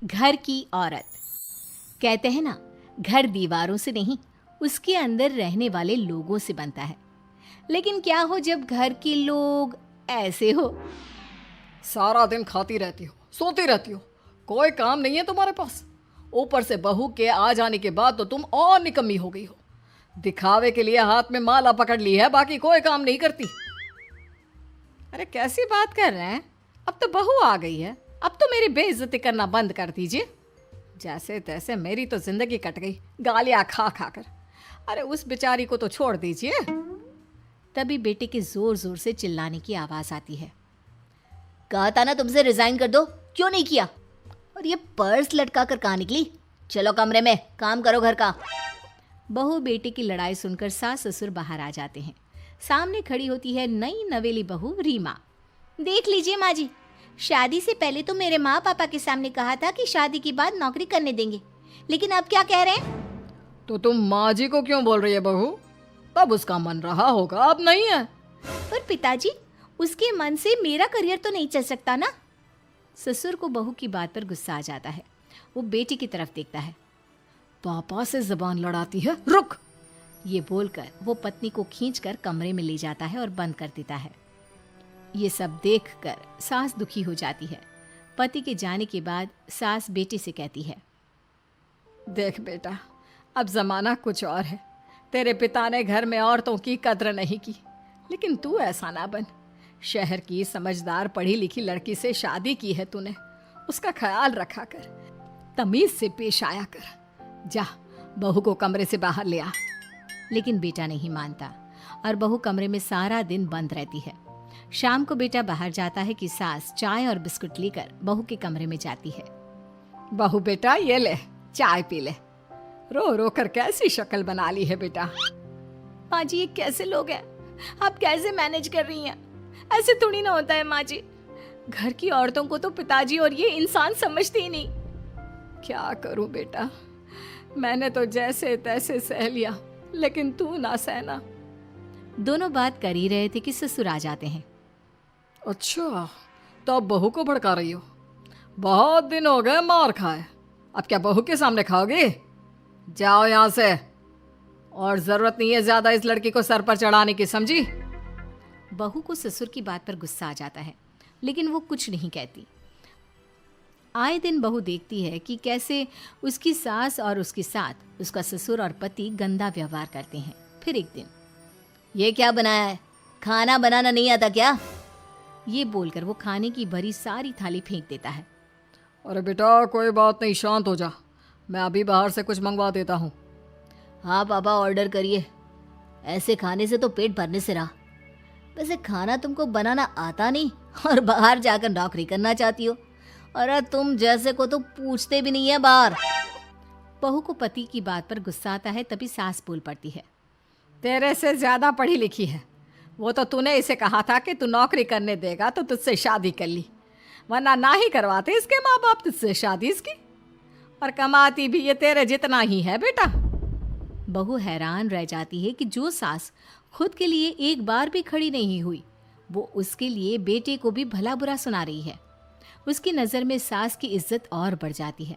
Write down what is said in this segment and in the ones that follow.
घर की औरत। कहते हैं ना, घर दीवारों से नहीं, उसके अंदर रहने वाले लोगों से बनता है। लेकिन क्या हो जब घर के लोग ऐसे हो? सारा दिन खाती रहती हो, सोती रहती हो, कोई काम नहीं है तुम्हारे पास। ऊपर से बहू के आ जाने के बाद तो तुम और निकम्मी हो गई हो। दिखावे के लिए हाथ में माला पकड़ ली है, बाकी कोई काम नहीं करती। अरे कैसी बात कर रहे हैं? अब तो बहू आ गई है, अब तो मेरी बेइज्जती करना बंद कर दीजिए। जैसे तैसे मेरी तो जिंदगी कट गई, गालियां खा खा कर। अरे उस बेचारी को तो छोड़ दीजिए। तभी बेटे के जोर जोर से चिल्लाने की आवाज आती है। कहा था ना तुमसे रिजाइन कर दो, क्यों नहीं किया? और ये पर्स लटका कर कहाँ निकली? चलो कमरे में, काम करो घर का। बहू बेटे की लड़ाई सुनकर सास ससुर बाहर आ जाते हैं। सामने खड़ी होती है नई नवेली बहू रीमा। देख लीजिए माँ जी, शादी से पहले तो मेरे माँ पापा के सामने कहा था कि शादी के बाद नौकरी करने देंगे, लेकिन अब क्या कह रहे हैं? तो तुम माँ जी को क्यों बोल रही है बहू? तब उसका मन रहा होगा, अब नहीं है। पर पिताजी, उसके मन से मेरा करियर तो नहीं चल सकता ना। ससुर को बहू की बात पर गुस्सा आ जाता है। वो बेटी की तरफ देखता है। पापा से जबान लड़ाती है, रुक। ये बोलकर वो पत्नी को खींचकर कमरे में ले जाता है और बंद कर देता है। ये सब देखकर सास दुखी हो जाती है। पति के जाने के बाद सास बेटी से कहती है, देख बेटा, अब जमाना कुछ और है। तेरे पिता ने घर में औरतों की कद्र नहीं की, लेकिन तू ऐसा ना बन। शहर की समझदार पढ़ी लिखी लड़की से शादी की है तूने, उसका ख्याल रखा कर, तमीज से पेश आया कर। जा, बहू को कमरे से बाहर ले आ। लेकिन बेटा नहीं मानता और बहू कमरे में सारा दिन बंद रहती है। शाम को बेटा बाहर जाता है कि सास चाय और बिस्कुट लेकर बहू के कमरे में जाती है। बहू बेटा ये ले, चाय पी ले। रो रो कर कैसी शक्ल बना ली है बेटा। माँ जी, ये कैसे लोग हैं? आप कैसे मैनेज कर रही हैं? ऐसे थोड़ी ना होता है माँ जी। घर की औरतों को तो पिताजी और ये इंसान समझते ही नहीं। क्या करूं बेटा, मैंने तो जैसे तैसे सह लिया, लेकिन तू ना सहना। दोनों बात कर ही रहे थे कि ससुर आ जाते हैं। अच्छा, तो अब बहू को भड़का रही हो? बहुत दिन हो गए मार खाए, अब क्या बहू के सामने खाओगे? जाओ यहाँ से, और जरूरत नहीं है ज्यादा इस लड़की को सर पर चढ़ाने की, समझी? बहू को ससुर की बात पर गुस्सा आ जाता है, लेकिन वो कुछ नहीं कहती। आए दिन बहू देखती है कि कैसे उसकी सास और उसके साथ उसका ससुर और पति गंदा व्यवहार करते हैं। फिर एक दिन, ये क्या बनाया है? खाना बनाना नहीं आता क्या? ये बोलकर वो खाने की भरी सारी थाली फेंक देता है। अरे बेटा कोई बात नहीं, शांत हो जा, मैं अभी बाहर से कुछ मंगवा देता हूँ। हाँ पापा, ऑर्डर करिए। ऐसे खाने से तो पेट भरने से रहा। वैसे खाना तुमको बनाना आता नहीं और बाहर जाकर नौकरी करना चाहती हो। अरे तुम जैसे को तो पूछते भी नहीं है बाहर। बहू को पति की बात पर गुस्सा आता है, तभी सास बोल पड़ती है। तेरे से ज्यादा पढ़ी लिखी है, वो तो तूने इसे कहा था कि तू नौकरी करने देगा तो तुझसे शादी कर ली, वरना ना ही करवाते इसके माँ बाप तुझसे शादी इसकी। और कमाती भी ये तेरे जितना ही है बेटा। बहू हैरान रह जाती है कि जो सास खुद के लिए एक बार भी खड़ी नहीं हुई, वो उसके लिए बेटे को भी भला बुरा सुना रही है। उसकी नज़र में सास की इज्जत और बढ़ जाती है।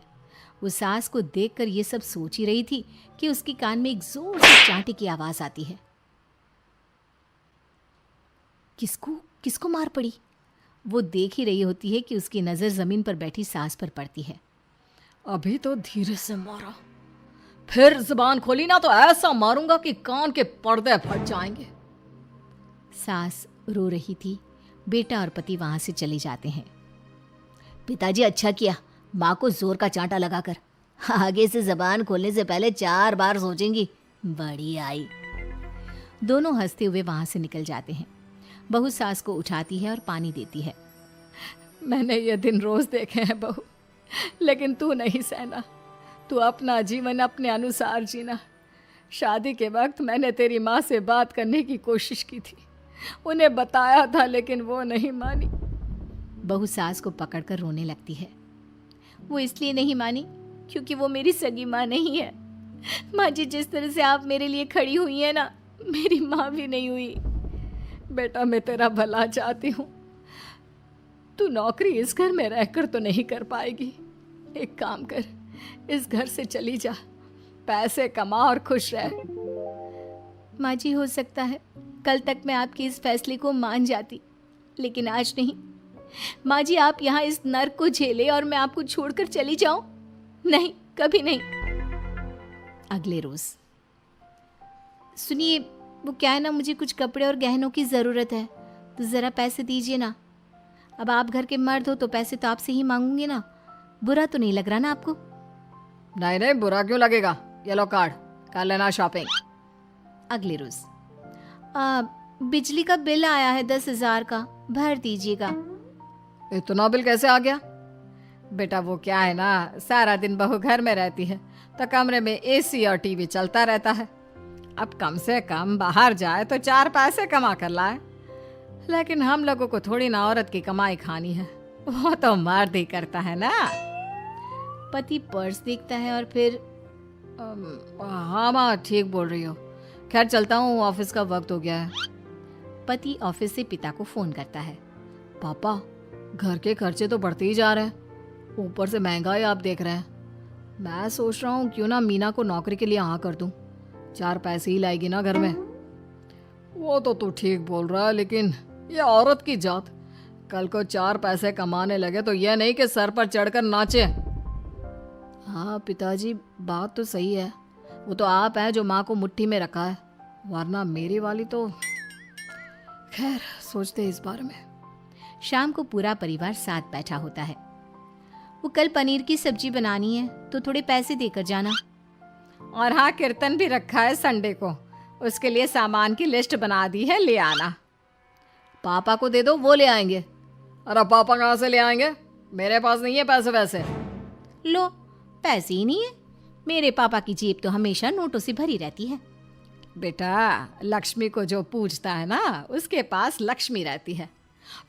वो सास को देखकर ये सब सोच ही रही थी कि उसके कान में एक जोर से चांटे की आवाज आती है। किसको किसको मार पड़ी? वो देख ही रही होती है कि उसकी नज़र जमीन पर बैठी सास पर पड़ती है। अभी तो धीरे से मारा, फिर जुबान खोली ना तो ऐसा मारूंगा कि कान के पर्दे फट जाएंगे। सास रो रही थी। बेटा और पति वहां से चले जाते हैं। पिताजी अच्छा किया माँ को जोर का चांटा लगाकर, आगे से जबान खोलने से पहले 4 बार सोचेंगी। बड़ी आई। दोनों हंसते हुए वहां से निकल जाते हैं। बहू सास को उठाती है और पानी देती है। मैंने ये दिन रोज देखे हैं बहू, लेकिन तू नहीं सहना। तू अपना जीवन अपने अनुसार जीना। शादी के वक्त मैंने तेरी माँ से बात करने की कोशिश की थी, उन्हें बताया था, लेकिन वो नहीं मानी। बहू सास को पकड़कर रोने लगती है। वो इसलिए नहीं मानी क्योंकि वो मेरी सगी माँ नहीं है। माँ जी, जिस तरह से आप मेरे लिए खड़ी हुई है ना, मेरी माँ भी नहीं हुई। बेटा मैं तेरा भला चाहती हूँ, तू नौकरी इस घर में रहकर तो नहीं कर पाएगी, एक काम कर, इस घर से चली जा, पैसे कमा और खुश रह। माँ जी, हो सकता है कल तक मैं आपके इस फैसले को मान जाती, लेकिन आज नहीं। माँ जी, आप यहाँ इस नर्क को झेले और मैं आपको छोड़कर चली जाऊं? नहीं, कभी नहीं। अगले रोज, सुनिए, वो क्या है ना, मुझे कुछ कपड़े और गहनों की ज़रूरत है, तो ज़रा पैसे दीजिए ना। अब आप घर के मर्द हो तो पैसे तो आपसे ही मांगूंगे ना। बुरा तो नहीं लग रहा ना आपको? नहीं नहीं, बुरा क्यों लगेगा, ये लो कार्ड, कर लेना शॉपिंग। अगले रोज, बिजली का बिल आया है 10,000 का, भर दीजिएगा। इतना बिल कैसे आ गया? बेटा वो क्या है ना, सारा दिन बहू घर में रहती है तो कमरे में एसी और टीवी चलता रहता है। अब कम से कम बाहर जाए तो 4 पैसे कमा कर लाए, लेकिन हम लोगों को थोड़ी ना औरत की कमाई खानी है, वो तो मर्द ही करता है ना। पति पर्स देखता है और फिर हाँ माँ, ठीक बोल रही हो, खैर चलता हूँ, ऑफिस का वक्त हो गया है। पति ऑफिस से पिता को फोन करता है। पापा, घर के खर्चे तो बढ़ते ही जा रहे हैं, ऊपर से महंगाई आप देख रहे हैं। मैं सोच रहा हूँ क्यों ना मीना को नौकरी के लिए हाँ कर दूँ, 4 पैसे ही लाएगी ना घर में। वो तो तू ठीक बोल रहा है, लेकिन ये औरत की जात, कल को 4 पैसे कमाने लगे तो यह नहीं कि सर पर चढ़कर नाचे। हाँ पिताजी, बात तो सही है, वो तो आप हैं जो माँ को मुट्ठी में रखा है, वरना मेरी वाली तो। खैर, सोचते इस बारे में। शाम को पूरा परिवार साथ बैठा होता है। वो कल पनीर की सब्जी बनानी है तो थोड़े पैसे देकर जाना। और हाँ, कीर्तन भी रखा है संडे को, उसके लिए सामान की लिस्ट बना दी है, ले आना। पापा को दे दो, वो ले आएंगे। अरे पापा कहाँ से ले आएंगे, मेरे पास नहीं है पैसे वैसे। लो, पैसे ही नहीं है? मेरे पापा की जेब तो हमेशा नोटों से भरी रहती है। बेटा, लक्ष्मी को जो पूजता है ना, उसके पास लक्ष्मी रहती है।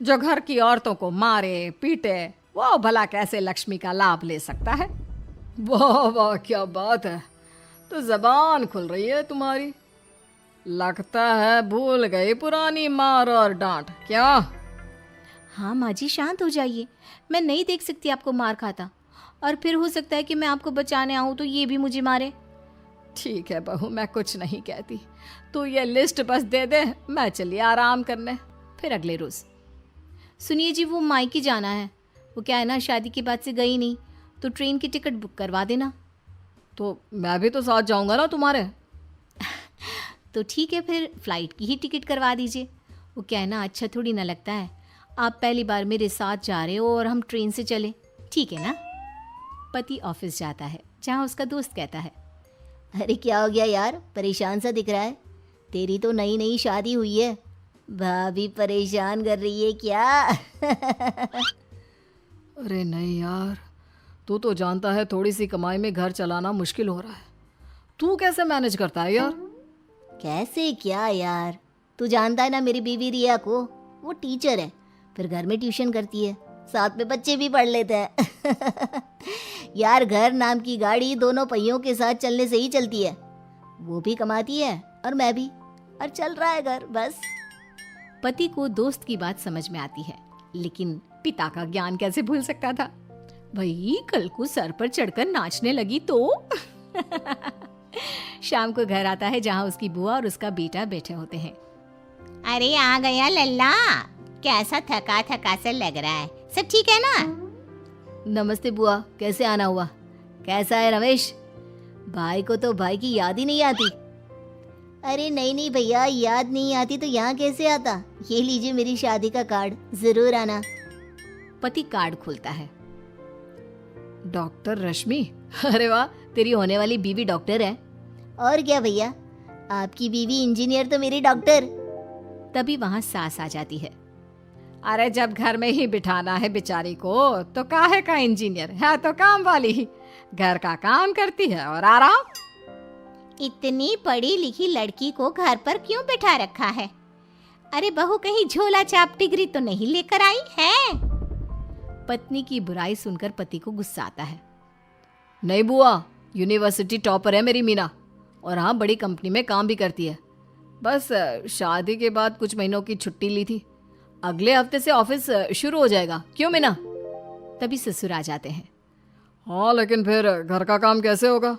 जो घर की औरतों को मारे पीटे, वो भला कैसे लक्ष्मी का लाभ ले सकता है? वाह वाह, क्या बात है, तो जबान खुल रही है तुम्हारी। लगता है भूल गई पुरानी मार और डांट, क्या? हाँ माँ जी, शांत हो जाइए, मैं नहीं देख सकती आपको मार खाता, और फिर हो सकता है कि मैं आपको बचाने आऊँ तो ये भी मुझे मारे। ठीक है बहू, मैं कुछ नहीं कहती, तू ये लिस्ट बस दे दे, मैं चलिए आराम करने। फिर अगले रोज, सुनिए जी, वो मायके जाना है, वो क्या है ना, शादी के बाद से गई नहीं, तो ट्रेन की टिकट बुक करवा देना। तो मैं भी तो साथ जाऊंगा ना तुम्हारे। तो ठीक है, फिर फ्लाइट की ही टिकट करवा दीजिए। वो क्या है ना, अच्छा थोड़ी ना लगता है, आप पहली बार मेरे साथ जा रहे हो और हम ट्रेन से चले, ठीक है ना? पति ऑफिस जाता है, जहाँ उसका दोस्त कहता है, अरे क्या हो गया यार, परेशान सा दिख रहा है, तेरी तो नई नई शादी हुई है, भाभी परेशान कर रही है क्या? अरे नहीं यार, तू तो जानता है थोड़ी सी कमाई में घर चलाना मुश्किल हो रहा है, तू कैसे मैनेज करता है यार? कैसे क्या यार, तू जानता है ना मेरी बीवी रिया को, वो टीचर है, फिर घर में ट्यूशन करती है, साथ में बच्चे भी पढ़ लेते हैं। यार, घर नाम की गाड़ी दोनों पहियों के साथ चलने से ही चलती है, वो भी कमाती है और मैं भी, और चल रहा है घर बस। पति को दोस्त की बात समझ में आती है, लेकिन पिता का ज्ञान कैसे भूल सकता था? भाई, कल को सर पर चढ़कर नाचने लगी तो। शाम को घर आता है, जहाँ उसकी बुआ और उसका बेटा बैठे होते हैं। अरे आ गया लल्ला, कैसा थका थका सा लग रहा है, सब ठीक है ना? नमस्ते बुआ, कैसे आना हुआ? कैसा है रमेश? भाई को तो भाई की याद ही नहीं आती। अरे नहीं नहीं भैया, याद नहीं आती तो यहाँ कैसे आता, ये लीजिए मेरी शादी का कार्ड, जरूर आना। पति कार्ड खोलता है। डॉक्टर रश्मि, अरे वाह, तेरी होने वाली बीवी डॉक्टर है। और क्या भैया, आपकी बीवी इंजीनियर तो मेरी डॉक्टर। तभी वहाँ सास आ जाती है। अरे जब घर में ही बिठाना है बेचारी को, तो काहे का इंजीनियर है, तो काम वाली ही, घर का काम करती है और आराम। इतनी पढ़ी लिखी लड़की को घर पर क्यों बिठा रखा है? अरे बहू कहीं झोला छाप डिग्री तो नहीं लेकर आई है? पत्नी की बुराई सुनकर पति को गुस्सा आता है। नहीं बुआ, यूनिवर्सिटी टॉपर है मेरी मीना, और हाँ बड़ी कंपनी में काम भी करती है, बस शादी के बाद कुछ महीनों की छुट्टी ली थी, अगले हफ्ते से ऑफिस शुरू हो जाएगा। क्यों मीना? तभी ससुर आ जाते हैं। हाँ, लेकिन फिर घर का काम कैसे होगा?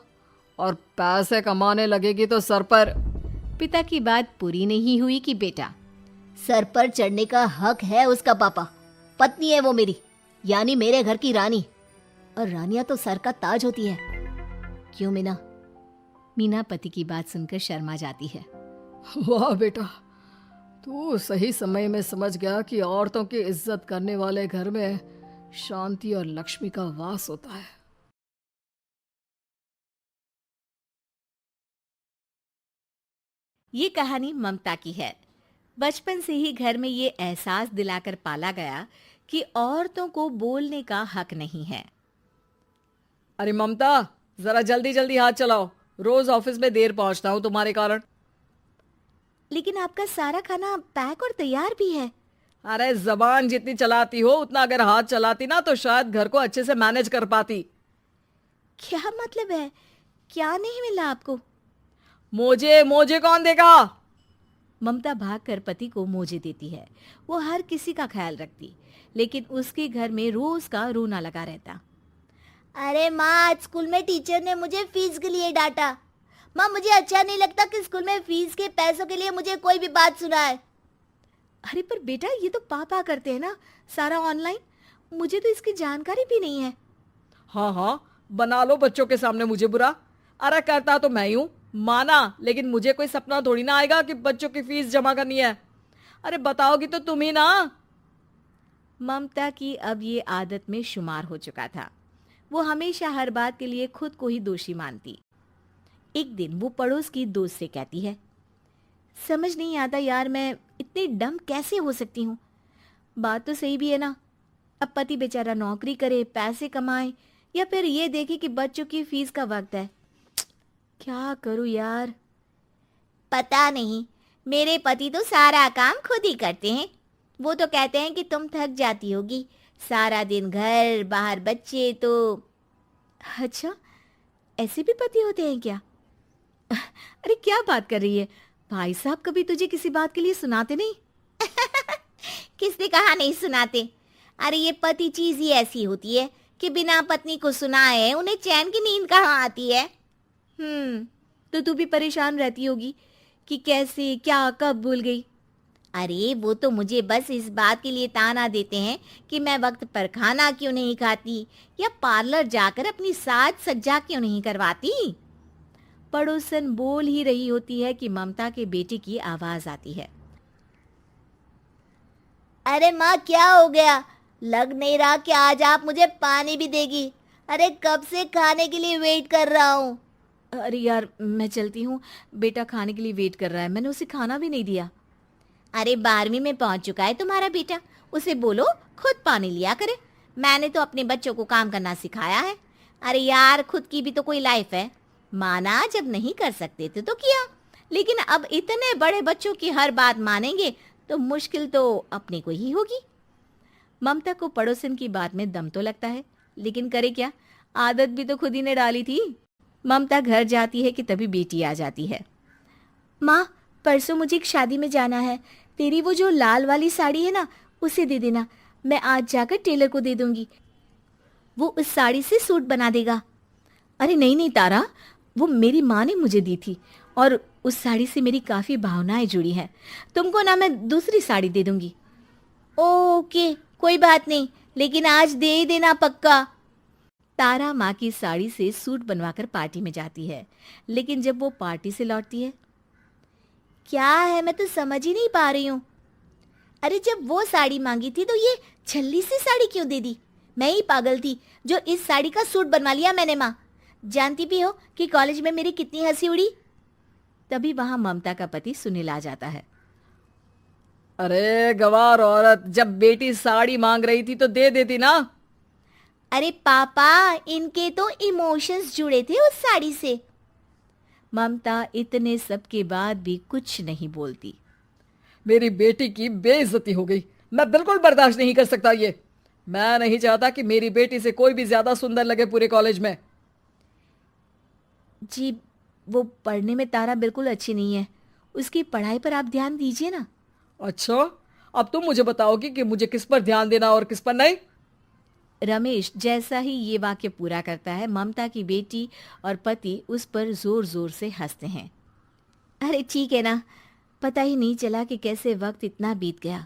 और पैसे कमाने लगेगी तो सर पर। पिता की बात पूरी नहीं हुई कि बेटा, सर पर चढ़ने का हक है उसका पापा। पत्नी है वो मेरी, यानी मेरे घर की रानी। और रानियां तो सर का ताज होती है। क्यों मीना? मीना पति की बात सुनकर शर्मा जाती है। वाह बेटा, तू सही समय में समझ गया कि औरतों की इज्जत करने वाले घर में शांति और लक्ष्मी का वास होता है। ये कहानी ममता की है। बचपन से ही घर में ये एहसास दिलाकर पाला गया कि औरतों को बोलने का हक नहीं है। अरे ममता, जरा जल्दी जल्दी हाथ चलाओ, रोज ऑफिस में देर पहुंचता हूँ तुम्हारे कारण। लेकिन आपका सारा खाना पैक और तैयार भी है। अरे जबान जितनी चलाती हो उतना अगर हाथ चलाती ना तो शायद घर को अच्छे से मैनेज कर पाती। क्या मतलब है? क्या नहीं मिला आपको? मोजे मोजे कौन देगा? ममता भागकर पति को मोजे देती है। वो हर किसी का ख्याल रखती, लेकिन उसके घर में रोज का रोना लगा रहता। अरे माँ, आज स्कूल में टीचर ने मुझे फीस के लिए डांटा। माँ, मुझे अच्छा नहीं लगता कि स्कूल में फीस के पैसों के लिए मुझे कोई भी बात सुनाए। अरे पर बेटा, ये तो पापा करते हैं ना, सारा ऑनलाइन। मुझे तो इसकी जानकारी भी नहीं है। हाँ हाँ, बना लो बच्चों के सामने मुझे बुरा। अरे करता तो मैं ही हूँ, माना, लेकिन मुझे कोई सपना थोड़ी ना आएगा कि बच्चों की फीस जमा करनी है। अरे बताओगी तो तुम ही ना। ममता की अब ये आदत में शुमार हो चुका था। वो हमेशा हर बात के लिए खुद को ही दोषी मानती। एक दिन वो पड़ोस की दोस्त से कहती है, समझ नहीं आता यार, मैं इतनी डम कैसे हो सकती हूँ। बात तो सही भी है ना। अब पति बेचारा नौकरी करे, पैसे कमाए, या फिर ये देखे कि बच्चों की फीस का वक्त है। क्या करूँ यार। पता नहीं, मेरे पति तो सारा काम खुद ही करते हैं। वो तो कहते हैं कि तुम थक जाती होगी, सारा दिन घर बाहर बच्चे। तो अच्छा, ऐसे भी पति होते हैं क्या? अरे क्या बात कर रही है? भाई साहब कभी तुझे किसी बात के लिए सुनाते नहीं? किसने कहा नहीं सुनाते? अरे ये पति चीज ही ऐसी होती है कि बिना पत्नी को सुनाए उन्हें चैन की नींद कहाँ आती है। तो तू भी परेशान रहती होगी कि कैसे, क्या, कब भूल गई। अरे वो तो मुझे बस इस बात के लिए ताना देते हैं कि मैं वक्त पर खाना क्यों नहीं खाती, या पार्लर जाकर अपनी साज सज्जा क्यों नहीं करवाती। पड़ोसन बोल ही रही होती है कि ममता के बेटे की आवाज आती है। अरे माँ, क्या हो गया? लग नहीं रहा कि आज आप मुझे पानी भी देगी। अरे कब से खाने के लिए वेट कर रहा हूँ। अरे यार, मैं चलती हूँ, बेटा खाने के लिए वेट कर रहा है, मैंने उसे खाना भी नहीं दिया। अरे 12वीं में पहुंच चुका है तुम्हारा बेटा, उसे बोलो खुद पानी लिया करे। मैंने तो अपने बच्चों को काम करना सिखाया है। अरे यार, खुद की भी तो कोई लाइफ है। माना जब नहीं कर सकते थे तो किया, लेकिन अब इतने बड़े बच्चों की हर बात मानेंगे तो मुश्किल तो अपने को ही होगी। ममता को पड़ोसन की बात में दम तो लगता है, लेकिन करे क्या, आदत भी तो खुद ही ने डाली थी। ममता घर जाती है कि तभी बेटी आ जाती है। माँ, परसों मुझे एक शादी में जाना है, तेरी वो जो लाल वाली साड़ी है ना, उसे दे देना। मैं आज जाकर टेलर को दे दूंगी, वो उस साड़ी से सूट बना देगा। अरे नहीं नहीं तारा, वो मेरी माँ ने मुझे दी थी और उस साड़ी से मेरी काफ़ी भावनाएं जुड़ी हैं। तुमको ना मैं दूसरी साड़ी दे दूंगी। ओके, कोई बात नहीं, लेकिन आज दे ही देना पक्का। तारा माँ की साड़ी से सूट बनवाकर पार्टी में जाती है, लेकिन जब वो पार्टी से लौटती है, क्या है, मैं तो समझ ही नहीं पा रही हूँ। अरे जब वो साड़ी मांगी थी तो ये छल्ली सी साड़ी क्यों दे दी? मैं ही पागल थी जो इस साड़ी का सूट बनवा लिया मैंने। माँ, जानती भी हो कि कॉलेज में मेरी कितनी हंसी उड़ी। तभी वहां ममता का पति सुनील आ जाता है। अरे गवार औरत, जब बेटी साड़ी मांग रही थी तो दे देती ना। अरे पापा, इनके तो इमोशंस जुड़े थे उस साड़ी से। ममता इतने सब के बाद भी कुछ नहीं बोलती। मेरी बेटी की बेइज्जती हो गई, मैं बिल्कुल बर्दाश्त नहीं कर सकता ये। मैं नहीं चाहता कि मेरी बेटी से कोई भी ज्यादा सुंदर लगे पूरे कॉलेज में। जी, वो पढ़ने में तारा बिल्कुल अच्छी नहीं है, उसकी पढ़ाई पर आप ध्यान दीजिए ना। अच्छा, अब तुम मुझे बताओगी कि मुझे किस पर ध्यान देना और किस पर नहीं? रमेश जैसा ही ये वाक्य पूरा करता है, ममता की बेटी और पति उस पर जोर जोर से हंसते हैं। अरे ठीक है ना, पता ही नहीं चला कि कैसे वक्त इतना बीत गया।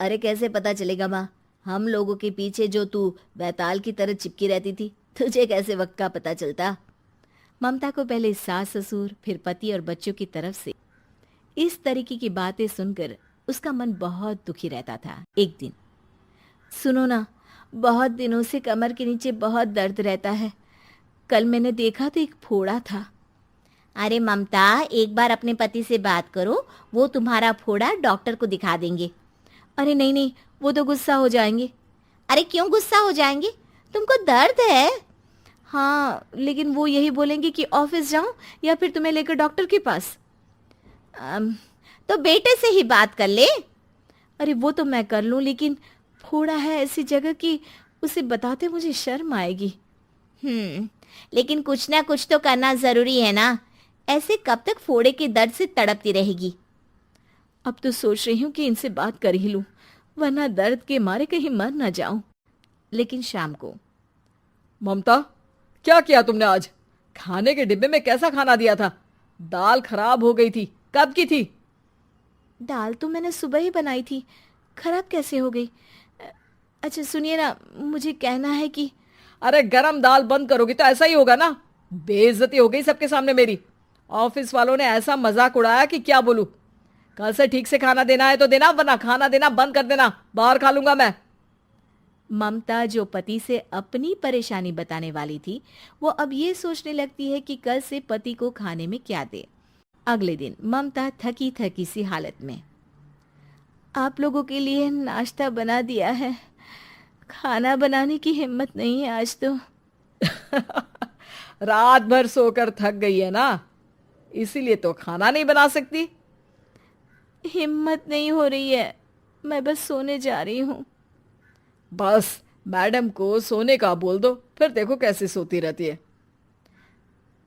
अरे कैसे पता चलेगा माँ, हम लोगों के पीछे जो तू बैताल की तरह चिपकी रहती थी, तुझे कैसे वक्त का पता चलता। ममता को पहले सास ससुर, फिर पति और बच्चों की तरफ से इस तरीके की बातें सुनकर उसका मन बहुत दुखी रहता था। एक दिन, सुनो ना, बहुत दिनों से कमर के नीचे बहुत दर्द रहता है। कल मैंने देखा तो एक फोड़ा था। अरे ममता, एक बार अपने पति से बात करो, वो तुम्हारा फोड़ा डॉक्टर को दिखा देंगे। अरे नहीं नहीं, वो तो गुस्सा हो जाएंगे। अरे क्यों गुस्सा हो जाएंगे, तुमको दर्द है। हाँ, लेकिन वो यही बोलेंगे कि ऑफिस जाऊं या फिर तुम्हें लेकर डॉक्टर के पास। तो बेटे से ही बात कर ले। अरे वो तो मैं कर लूं, लेकिन फोड़ा है ऐसी जगह कि उसे बताते मुझे शर्म आएगी। लेकिन कुछ ना कुछ तो करना जरूरी है ना, ऐसे कब तक फोड़े के दर्द से तड़पती रहेगी। अब तो सोच रही हूँ कि इनसे बात कर ही लूं, वरना दर्द के मारे कहीं मर ना जाऊं। लेकिन शाम को, ममता, क्या किया तुमने आज? खाने के डिब्बे में कैसा खाना दिया था? दाल खराब हो गई थी। कब की थी? दाल तो मैंने सुबह ही बनाई थी, खराब कैसे हो गई? अच्छा सुनिए ना, मुझे कहना है कि अरे गरम दाल बंद करोगी तो ऐसा ही होगा ना। बेइज्जती हो गई सबके सामने मेरी। ऑफिस वालों ने ऐसा मजाक उड़ाया कि क्या बोलूं। कल से ठीक से खाना देना है तो देना, वरना खाना देना बंद कर देना, बाहर खा लूंगा मैं। ममता जो पति से अपनी परेशानी बताने वाली थी, वो अब ये सोचने लगती है कि कल से पति को खाने में क्या दे। अगले दिन ममता थकी थकी सी हालत में, आप लोगों के लिए नाश्ता बना दिया है, खाना बनाने की हिम्मत नहीं है आज तो। रात भर सोकर थक गई है ना, इसीलिए तो खाना नहीं बना सकती। हिम्मत नहीं हो रही है, मैं बस सोने जा रही हूँ। बस मैडम को सोने का बोल दो, फिर देखो कैसे सोती रहती है।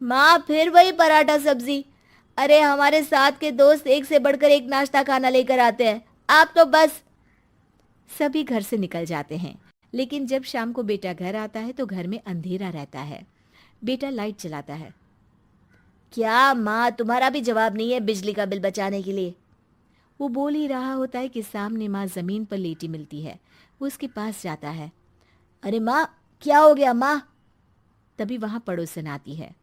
माँ फिर वही पराठा सब्जी। अरे हमारे साथ के दोस्त एक से बढ़कर एक नाश्ता खाना लेकर आते हैं, आप तो बस। सभी घर से निकल जाते हैं, लेकिन जब शाम को बेटा घर आता है तो घर में अंधेरा रहता है। बेटा लाइट जलाता है। क्या माँ, तुम्हारा भी जवाब नहीं है बिजली का बिल बचाने के लिए? वो बोल ही रहा होता है कि सामने माँ जमीन पर लेटी मिलती है। वो उसके पास जाता है। अरे माँ, क्या हो गया माँ? तभी वहां पड़ोसन आती है।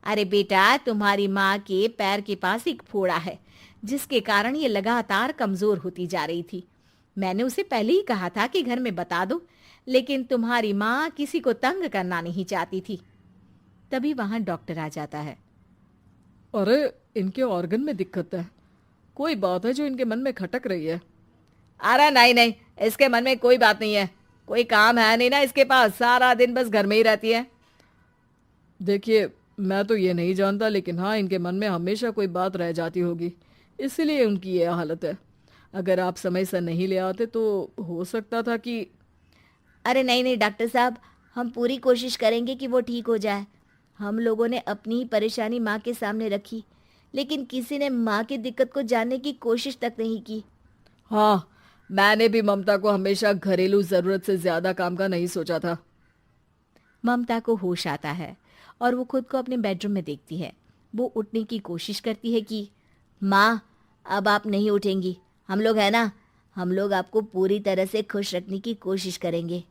अरे बेटा, तुम्हारी माँ के पैर के पास एक फोड़ा है, जिसके कारण ये लगातार कमजोर होती जा रही थी। मैंने उसे पहले ही कहा था कि घर में बता दो, लेकिन तुम्हारी माँ किसी को तंग करना नहीं चाहती थी। तभी वहां डॉक्टर आ जाता है। अरे इनके ऑर्गन में दिक्कत है, कोई बात है जो इनके मन में खटक रही है। अरे नहीं नहीं, इसके मन में कोई बात नहीं है, कोई काम है नहीं ना इसके पास, सारा दिन बस घर में ही रहती है। देखिए, मैं तो ये नहीं जानता, लेकिन हाँ, इनके मन में हमेशा कोई बात रह जाती होगी, इसलिए उनकी ये हालत है। अगर आप समय से नहीं ले आते तो हो सकता था कि। अरे नहीं नहीं डॉक्टर साहब, हम पूरी कोशिश करेंगे कि वो ठीक हो जाए। हम लोगों ने अपनी ही परेशानी माँ के सामने रखी, लेकिन किसी ने माँ की दिक्कत को जानने की कोशिश तक नहीं की। हाँ, मैंने भी ममता को हमेशा घरेलू जरूरत से ज्यादा काम का नहीं सोचा था। ममता को होश आता है और वो खुद को अपने बेडरूम में देखती है। वो उठने की कोशिश करती है कि माँ, अब आप नहीं उठेंगी, हम लोग है ना, हम लोग आपको पूरी तरह से खुश रखने की कोशिश करेंगे।